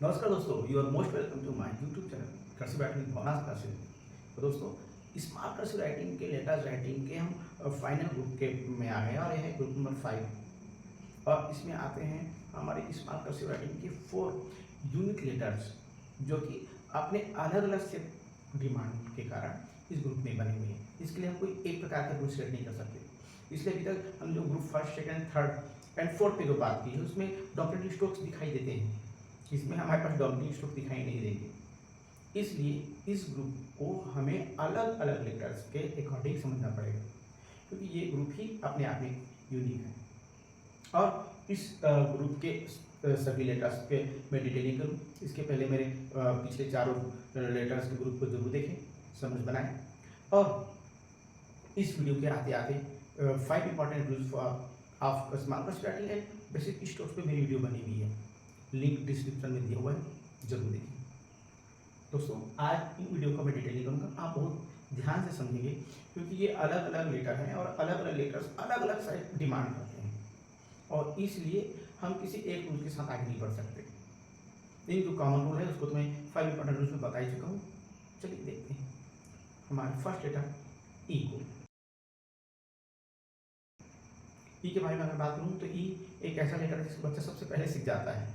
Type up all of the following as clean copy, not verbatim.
नमस्कार दोस्तों, you are most welcome to my YouTube channel cursive writing Bhavana cursive. तो दोस्तों, स्मार्ट कर्सिव राइटिंग के लेटर्स राइटिंग के हम फाइनल ग्रुप के में आ गए हैं और यह है ग्रुप नंबर 5। और इसमें आते हैं हमारे स्मार्ट कर्सिव राइटिंग के 4 यूनिक लेटर्स जो कि अपने अलग अलग से डिमांड के कारण इस ग्रुप में बने हुए हैं। इसके लिए हम कोई एक प्रकार का ग्रुप सेट नहीं कर सकते। इसलिए अभी तक हम जो group first, second, third and fourth पे जो बात की है उसमें डॉक्यूमेंट स्ट्रोक्स दिखाई देते हैं। इसमें हमारे पास डॉक्यूमेंट स्ट्रोक दिखाई नहीं देंगे। इसलिए इस ग्रुप को हमें अलग अलग लेटर्स के अकॉर्डिंग समझना पड़ेगा, क्योंकि ये ग्रुप ही अपने आप में यूनिक है। और इस ग्रुप के सभी लेटर्स के मैं डिटेलिंग करूँ इसके पहले मेरे पिछले चारों लेटर्स के ग्रुप को जरूर देखें, समझ बनाएं। और इस वीडियो के आते आते 5 important rules for of small cursive writing and basic strokes पे मेरी वीडियो बनी हुई है, लिंक डिस्क्रिप्शन में दिया हुआ है, जरूर देखिए। दोस्तों, आज इन वीडियो का मैं डिटेलिंग करूँगा, आप बहुत ध्यान से समझेंगे, क्योंकि ये अलग अलग लेटर हैं और अलग अलग लेटर्स अलग अलग साइड डिमांड करते हैं और इसलिए हम किसी एक रूल के साथ आगे नहीं बढ़ सकते। लेकिन जो कॉमन रूल है उसको तो मैं 5 इंपॉर्टेंट रूल्स में बता ही चुका हूँ। चलिए देखते हैं हमारे फर्स्ट लेटर ई को। ई के बारे में अगर बात करूँ तो ई एक ऐसा लेटर है जिसको बच्चा सबसे पहले सीख जाता है।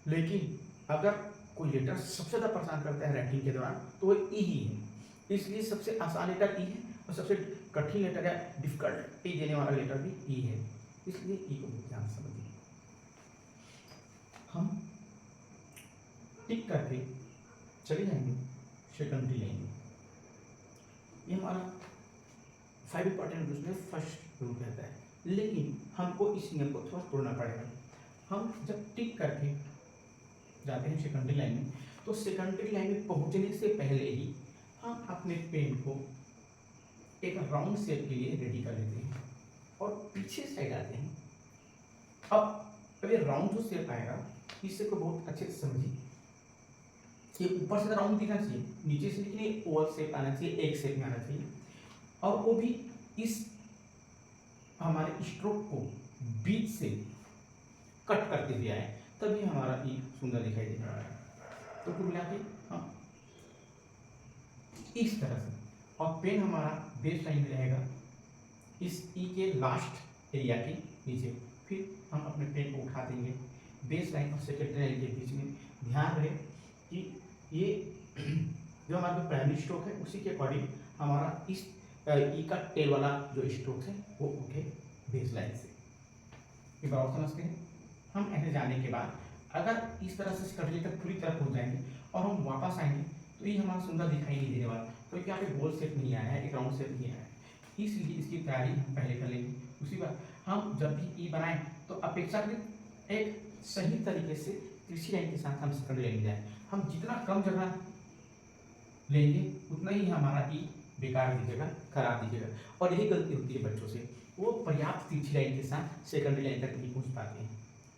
लेकिन अगर कोई लेटर सबसे ज़्यादा परेशान करता है राइटिंग के दौरान तो वो ई ही है। इसलिए सबसे आसान लेटर ई है और सबसे कठिन लेटर या डिफिकल्टी देने वाला लेटर भी ई है। इसलिए ई को बहुत ध्यान से समझिए। हम टिक करके चले जाएंगे सेकेंडरी लाइन में। ये हमारा 5 इंपॉर्टेंट रूल्स में फर्स्ट रूल रहता है, लेकिन हमको इस नियम को थोड़ा तोड़ना पड़ेगा। हम जब टिक करके जाते हैं सेकेंडरी लाइन में, तो सेकेंडरी लाइन में पहुंचने से पहले ही हम अपने पेन को एक राउंड शेप के लिए रेडी कर लेते हैं और पीछे साइड आते हैं। अब ये राउंड जो शेप आएगा इसे को बहुत अच्छे से समझिए। ये ऊपर से राउंड दिखना चाहिए, नीचे से लेकिन ये ओवल शेप आना चाहिए, एक शेप में आना चाहिए, और वो भी इस हमारे स्ट्रोक को बीच से कट करते हुए आए, तभी हमारा ई सुंदर दिखाई दे रहा है। तो कुल मिला के हम इस तरह से, और पेन हमारा बेस लाइन में रहेगा इस ई के लास्ट एरिया के नीचे। फिर हम अपने पेन को उठा देंगे बेस लाइन और सेकेंडरी लाइन के बीच में। ध्यान रहे कि ये जो हमारा प्राइमरी स्ट्रोक है उसी के अकॉर्डिंग हमारा इस ई का टेल वाला जो स्ट्रोक है वो उठे बेस लाइन से। एक बार और समझते हैं। हम ऐसे जाने के बाद अगर इस तरह से सेकेंडरी तक पूरी तरह पहुंच जाएंगे और हम वापस आएंगे तो ये हमारा सुंदर दिखाई नहीं देने वाला, क्योंकि यहाँ पे गोल शेप नहीं आया है, एक राउंड शेप नहीं आया है। इसलिए इसकी तैयारी हम पहले कर लेंगे। उसी बार हम जब भी ई बनाएं तो अपेक्षाकृत एक सही तरीके से तिरछी लाइन के साथ हम सेकेंडरी लाइन में जाएं। हम जितना कम जगह लेंगे उतना ही हमारा ई बेकार दिखेगा, खराब दिखेगा। और यही गलती होती है बच्चों से, वो पर्याप्त तिरछी लाइन के साथ सेकेंडरी लाइन तक नहीं पहुंच पाते हैं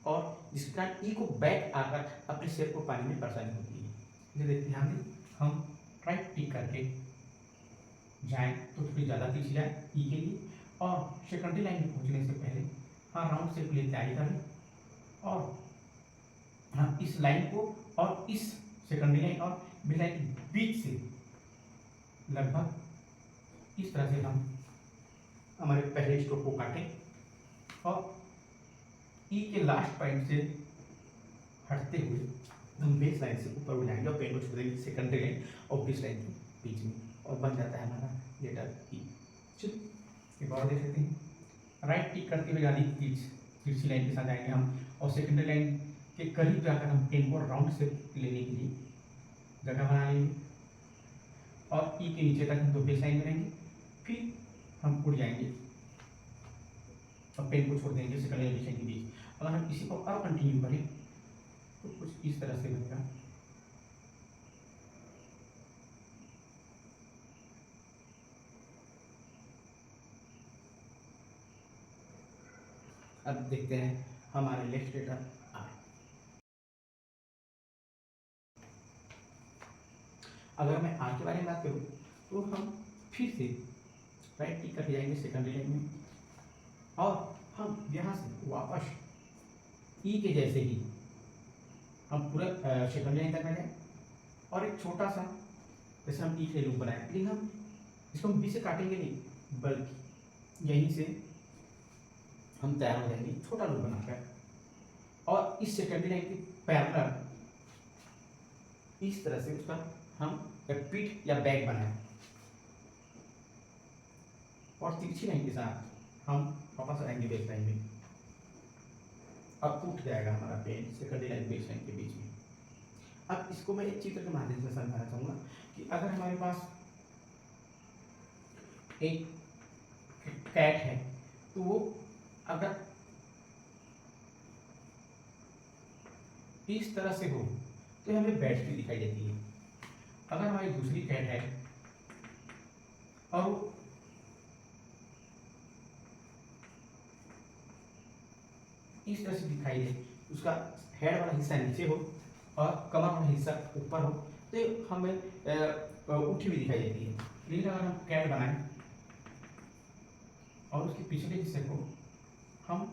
और जिसके कारण ई को बैक आकर अपने शेप को पाने में परेशानी होती है। ध्यान दें, हम राइट टिक करके जाएं तो थोड़ी ज़्यादा तिरछी जाए ई के लिए, और सेकेंडरी लाइन में पहुंचने से पहले हाँ राउंड शेप के लिए तैयारी करें और हाँ इस लाइन को और इस सेकेंडरी लाइन और मिड लाइन के बीच से लगभग इस तरह से हम हमारे पहले स्ट्रोक को काटें और ई के लास्ट पॉइंट से हटते हुए हम बेस लाइन से ऊपर उड़ जाएंगे और पेन को छोड़ देंगे सेकेंडरी लाइन और बेस लाइन के बीच में, और बन जाता है हमारा लेटर ई। चलिए एक और देख लेते हैं। राइट टिक करते हुए यानी तिरछी लाइन के साथ जाएंगे हम और सेकेंडरी लाइन के करीब जाकर हम पेन को राउंड शेप लेने के लिए जगह बना लेंगे और ई के नीचे तक हम तो बेस लाइन में रहेंगे। फिर हम उड़ जाएंगे और पेन को छोड़ देंगे सेकेंडरी लाइन के बीच। अगर हम इसी को और कंटिन्यू करें तो कुछ इस तरह से बनेगा। अब देखते हैं हमारे नेक्स्ट लेटर आर। अगर मैं आर के बारे में बात करूं तो हम फिर से राइट टिक करके जाएंगे सेकेंडरी लाइन में और हम यहाँ से वापस ई के जैसे ही हम पूरा सेकंड लाइन तक आ जाए और एक छोटा सा जैसे हम ई के लूप बनाए, लेकिन हम इसको हम बी से काटेंगे नहीं, बल्कि यहीं से हम तैयार हो जाएंगे छोटा लूप बनाकर, और इस सेकेंडरी लाइन के पैरेलल इस तरह से उसका हम एक पीठ या बैक बनाए, और तिरछी लाइन के साथ हम वापस आएंगे बेस लाइन में। अब उठ जाएगा हमारा pen secondary line base line के बीच में। अब इसको मैं एक चित्र के माध्यम से समझाना चाहूँगा कि अगर हमारे पास एक कैट है तो वो अगर इस तरह से हो तो हमें बैठती दिखाई देती है। अगर हमारी दूसरी कैट है और वो इस तरह से दिखाई दे, उसका हेड वाला हिस्सा नीचे हो और कमर वाला हिस्सा ऊपर हो, तो हमें उठी हुई दिखाई देती है। लेकिन अगर हम कैट बनाएं और उसके पिछले हिस्से को हम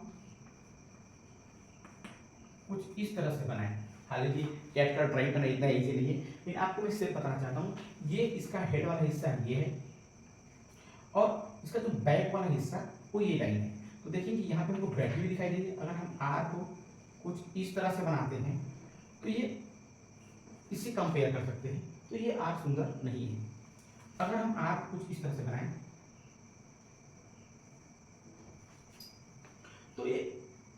कुछ इस तरह से बनाएं, हालांकि कैट का ड्राइंग करना इतना ईजी नहीं है, लेकिन आपको मैं इससे बताना चाहता हूँ, ये इसका हेड वाला हिस्सा ये है और इसका जो बैक वाला हिस्सा वो ये लाइन है। तो देखेंगे यहाँ पे हमको बैटरी भी दिखाई देगी। अगर हम आर को कुछ इस तरह से बनाते हैं तो ये इससे कंपेयर कर सकते हैं, तो ये आर सुंदर नहीं है। अगर हम आर कुछ इस तरह से बनाएं तो ये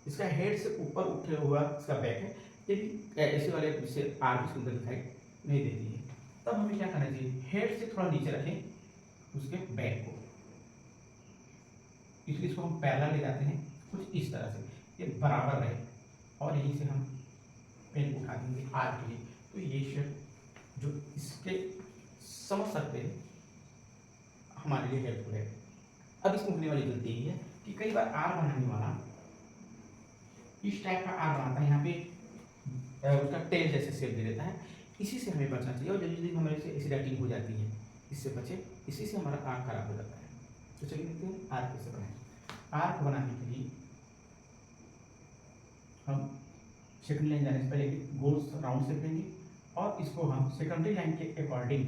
इसका हेड से ऊपर उठे हुआ इसका बैक है, ये भी ऐसे वाले से आर भी सुंदर दिखाई नहीं देती है। तब हमें क्या करना चाहिए, हेड से थोड़ा नीचे रखें उसके बैक को, इसलिए इसको हम पैरेलल ले जाते हैं कुछ इस तरह से, ये बराबर रहे, और यहीं से हम पेन उठा देंगे आर के लिए। तो ये शेप जो इसके समझ सकते हैं हमारे लिए हेल्पफुल है। अब इसमें होने वाली गलती ये है कि कई बार आर बनाने वाला इस टाइप का आर बनाता है, यहाँ पे उसका टेल जैसे शेप दे देता है। इसी से हमें बचना चाहिए, और जल्दी जल्दी हमारे से ऐसी राइटिंग हो जाती है, इससे बचे, इसी से हमारा आर खराब हो जाता है। तो चलिए देखते हैं आर कैसे बनाएं। आर को बनाने के लिए हम सेकेंडरी लाइन जाने से पहले एक गोल राउंड शेप लेंगे और इसको हम सेकेंडरी लाइन के अकॉर्डिंग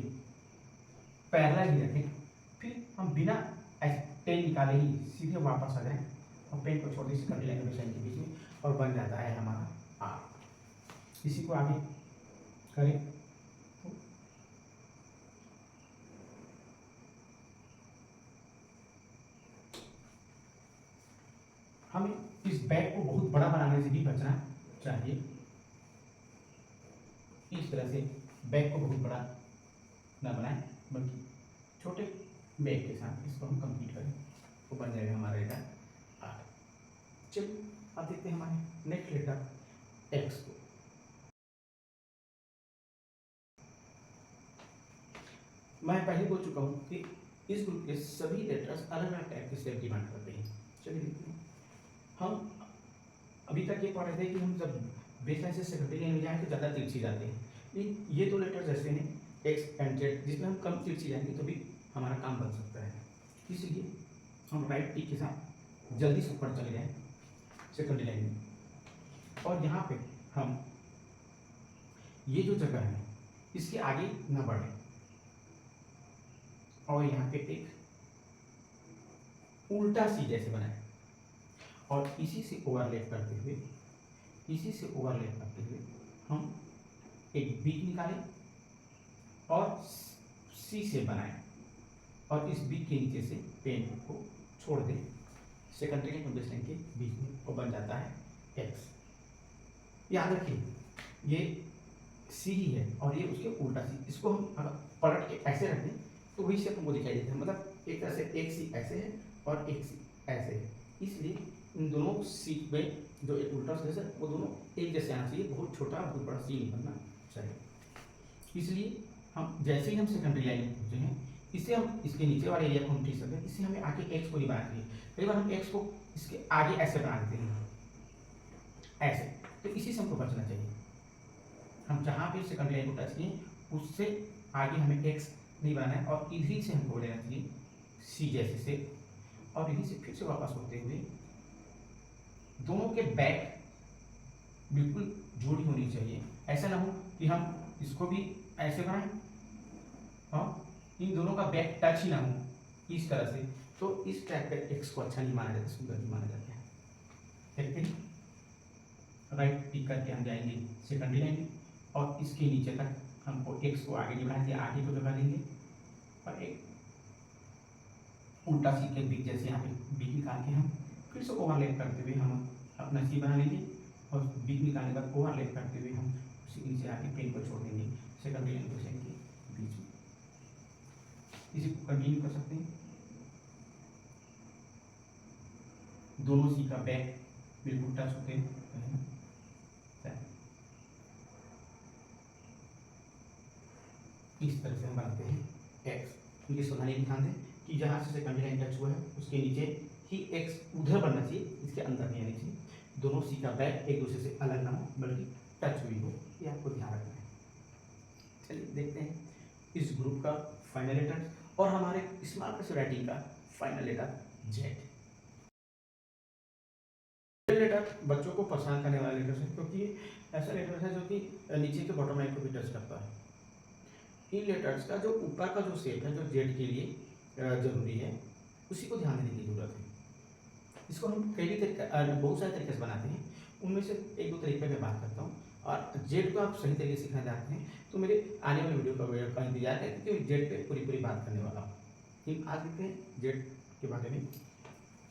पैरेलल ही रखें। फिर हम बिना पेन निकाले ही सीधे वापस आ जाएं और पेन को छोटी सेकेंडरी लाइन के बीच में, और बन जाता है हमारा आर। इसी को आगे करें। हमें इस बैग को बहुत बड़ा बनाने से भी बचना चाहिए। इस तरह से बैग को बहुत बड़ा ना बनाएं, बल्कि छोटे बैग के साथ इसको हम कंप्लीट करें, तो बन जाएगा हमारा लेटर आर। चलिए अब देखते हैं हमारे नेक्स्ट लेटर एक्स को। मैं पहले बोल चुका हूँ कि इस ग्रुप के सभी लेटर्स अलग अलग टाइप के शेप डिमांड करते हैं। चलिए देखते हैं। हम अभी तक ये पढ़ रहे थे कि हम जब बेस लाइन से सेकेंडरी लाइन में जाएँ तो ज़्यादा तिरछी जाते हैं, लेकिन ये दो लेटर्स ऐसे हैं एक्स एंड जेड, जिसमें हम कम तिरछी जाएंगे तो भी हमारा काम बन सकता है। इसलिए हम राइट टी के साथ जल्दी से ऊपर चले जाएँ सेकेंडरी लाइन में, और यहाँ पे हम ये जो जगह है इसके आगे न बढ़े, और यहाँ पे एक उल्टा सी जैसे बनाए, और इसी से ओवरलैप करते हुए हम एक बीट निकालें और सी से बनाएं, और इस बीट के नीचे से पेन को छोड़ दें सेकेंडरी लाइन और बेस लाइन के बीच में, और बन जाता है एक्स। याद रखिए ये सी ही है और ये उसके उल्टा सी, इसको हम अगर पलट के ऐसे रख दें तो वही शेप हमको दिखाई देता है। मतलब एक तरह से एक सी ऐसे है और एक सी ऐसे है, इसलिए इन दोनों सी में जो एक उल्टा सी है वो दोनों एक जैसे आना चाहिए, बहुत छोटा बहुत बड़ा सी नहीं बनना चाहिए। इसलिए हम जैसे ही हम सेकेंडरी लाइन में पहुँचे हैं, इससे हम इसके नीचे वाले एरिया को हम ठीक सकते हैं। इससे हमें आगे एक्स को नहीं बनाना चाहिए। कई बार हम एक्स को इसके आगे ऐसे बना देते हैं ऐसे, तो इसी से हमको बचना चाहिए। हम जहाँ पे सेकेंडरी लाइन को टच किए उससे आगे हमें एक्स नहीं बनाना है, और इधर से हमको लेना चाहिए सी जैसे से, और इधर से फिर से वापस होते हुए दोनों के बैक बिल्कुल जोड़ी होनी चाहिए, ऐसा ना हो कि हम इसको भी ऐसे बनाएं और इन दोनों का बैक टच ही ना हो इस तरह से, तो इस टाइप का एक्स को अच्छा नहीं माना जाता, सुंदर नहीं माना जाता है। देखते राइट टिक करके हम जाएंगे सेकंडरी लाइन और इसके नीचे तक हमको एक्स को आगे नहीं बढ़ाएंगे, आगे को जगह देंगे और एक उल्टा सी के बीच जैसे यहाँ पे बीच निकाल के हम फिर से ओवरलैप करते हुए हम अपना सी बना लेंगे और बीच निकालने के बाद ओवरलैप करते हुए हम उसी नीचे आके पेन को छोड़ देंगे सेकंडरी लाइन क्वेश्चन के बीच में। इसी को कंटिन्यू कर सकते हैं। दोनों सी का बैक बिल्कुल टच होते हैं। इस तरह से हम बनाते हैं एक्स। ये सावधानी ध्यान दें कि जहाँ से सेकंडरी लाइन टच हुआ है उसके नीचे ही एक्स उधर बनना चाहिए, इसके अंदर नहीं आनी चाहिए। दोनों सी का बैक एक दूसरे से अलग ना हो बल्कि टच हुई हो, ये आपको ध्यान रखना है। चलिए देखते हैं इस ग्रुप का फाइनल लेटर और हमारे स्मॉल कर्सिव राइटिंग का फाइनल लेटर जेड। लेटर बच्चों को परेशान करने वाला लेटर है क्योंकि ऐसा लेटर है जो कि नीचे के बॉटम लाइन को भी टच करता है। इन लेटर्स का जो ऊपर का जो शेप है जो जेड के लिए जरूरी है उसी को ध्यान देने की जरूरत है। इसको हम कई भी तरीके बहुत सारे तरीके से बनाते हैं, उनमें से एक दो तरीके मैं बात करता हूँ। और जेड को आप सही तरीके से सीखना चाहते हैं तो मेरे आने वाले वीडियो का इंतजार करें क्योंकि जेड पे पूरी बात करने वाला हूँ। ठीक, आज देखते हैं जेड के बारे में।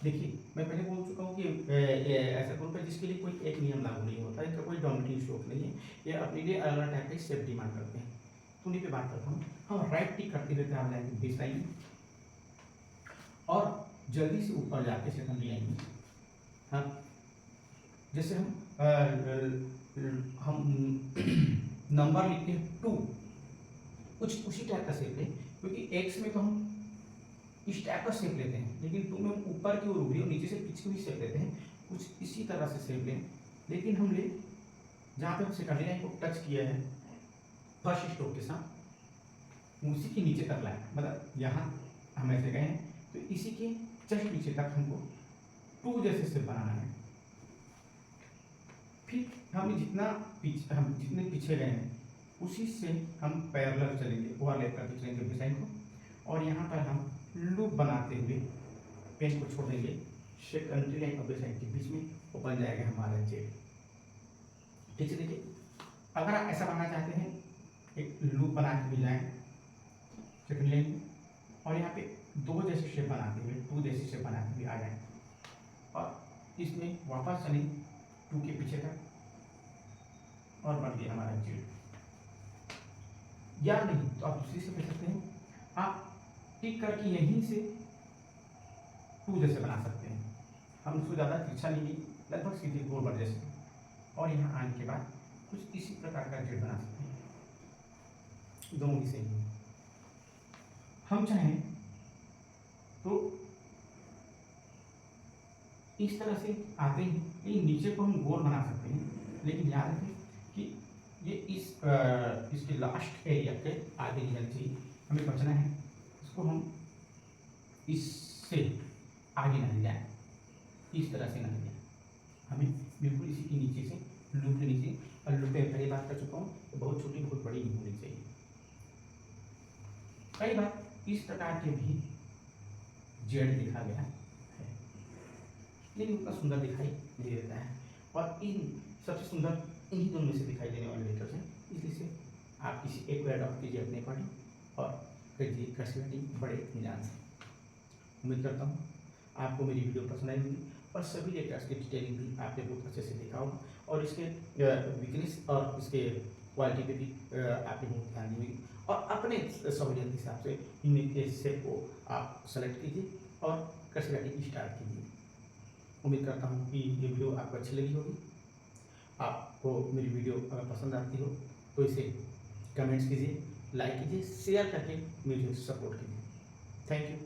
देखिए मैं पहले बोल चुका हूँ कि ऐसा ग्रुप है जिसके लिए कोई एक नियम लागू नहीं होता, इनका कोई डोमिनेटिंग स्ट्रोक नहीं है, ये अपने लिए अलग अलग टाइप के शेप डिमांड करते हैं। तो उन्हीं पे बात करता हूँ। हम राइट टिक करते हुए आप जाएंगे बेस लाइन में और जल्दी से ऊपर जाके सेकंडरी लाइन में हाँ जैसे हम नंबर लिखते हैं 2, कुछ उसी टाइप का शेप लें क्योंकि एक्स में तो हम इस टाइप का शेप लेते हैं लेकिन 2 में हम ऊपर की ओर उभरी और नीचे से पीछे भी शेप लेते हैं, कुछ इसी तरह से शेप लें। लेकिन हम ले जहाँ पे हम सेकंडरी लाइन को टच किया है फर्स्ट स्ट्रोक के साथ उसी के नीचे तक लाए, मतलब यहाँ हम ऐसे गए हैं तो इसी के जस्ट नीचे तक हमको 2 जैसे शेप बनाना है। फिर हम जितने पीछे गए हैं उसी से हम पैरेलल चलेंगे, ओवरलैप करके चलेंगे बेस लाइन को और यहाँ पर हम लूप बनाते हुए पेन को छोड़ देंगे सेकंडरी लाइन और बेस लाइन के बीच में, वो बन जाएगा हमारा जेड। ठीक है, देखिए अगर आप ऐसा बनाना चाहते हैं एक लूप बना के भी जाएं सेकंडरी लाइन में और यहाँ पे 2 जैसे शेप बनाते हुए 2 जैसे शेप बनाते हुए आ जाए और इसमें वापस चलें 2 के पीछे तक और बन गया हमारा जेड। या नहीं तो आप दूसरी से कर सकते हैं, आप टिक करके यहीं से 2 जैसे बना सकते हैं। हम उसको ज़्यादा तिरछा नहीं, लगभग सीधे गोल बन जैसे और यहाँ आने के बाद कुछ इसी प्रकार का जेड बना सकते हैं। दोनों ही सही है। हम चाहें तो इस तरह से आते हैं, लेकिन नीचे को हम गोल बना सकते हैं, लेकिन याद रखें कि ये इसके लास्ट एरिया के आगे नहीं जानी चाहिए, हमें बचना है। इसको हम इससे आगे ना ले जाए, इस तरह से ना ले जाए, हमें बिल्कुल इसी के नीचे से लूप के नीचे, और लूप में पहली बात कर चुका हूँ तो बहुत छोटी बहुत बड़ी नहीं होनी चाहिए। कई बार इस प्रकार के भी जेड लिखा गया है लेकिन उतना सुंदर दिखाई नहीं देता है और इन सबसे सुंदर इन्हीं दोनों में से दिखाई देने वाले लेटर्स हैं, इसलिए से आप किसी एक को अडॉप्ट कीजिए अपने पढ़ें और करिए कर्सिव राइटिंग बड़े इत्मीनान से। उम्मीद करता हूँ आपको मेरी वीडियो पसंद आई होगी और सभी लेटर्स की डिटेलिंग भी आपने बहुत अच्छे से देखा होगा और इसके वीकनेस और इसके क्वालिटी पे भी आपने बहुत ध्यान दी होगी और अपने सहूलियत के हिसाब से इनमें के शेप को आप सेलेक्ट कीजिए और कर्सिव राइटिंग स्टार्ट कीजिए। उम्मीद करता हूँ कि ये वीडियो आपको अच्छी लगी होगी। आपको मेरी वीडियो अगर पसंद आती हो तो इसे कमेंट्स कीजिए, लाइक कीजिए, शेयर करके मुझे सपोर्ट कीजिए। Thank you.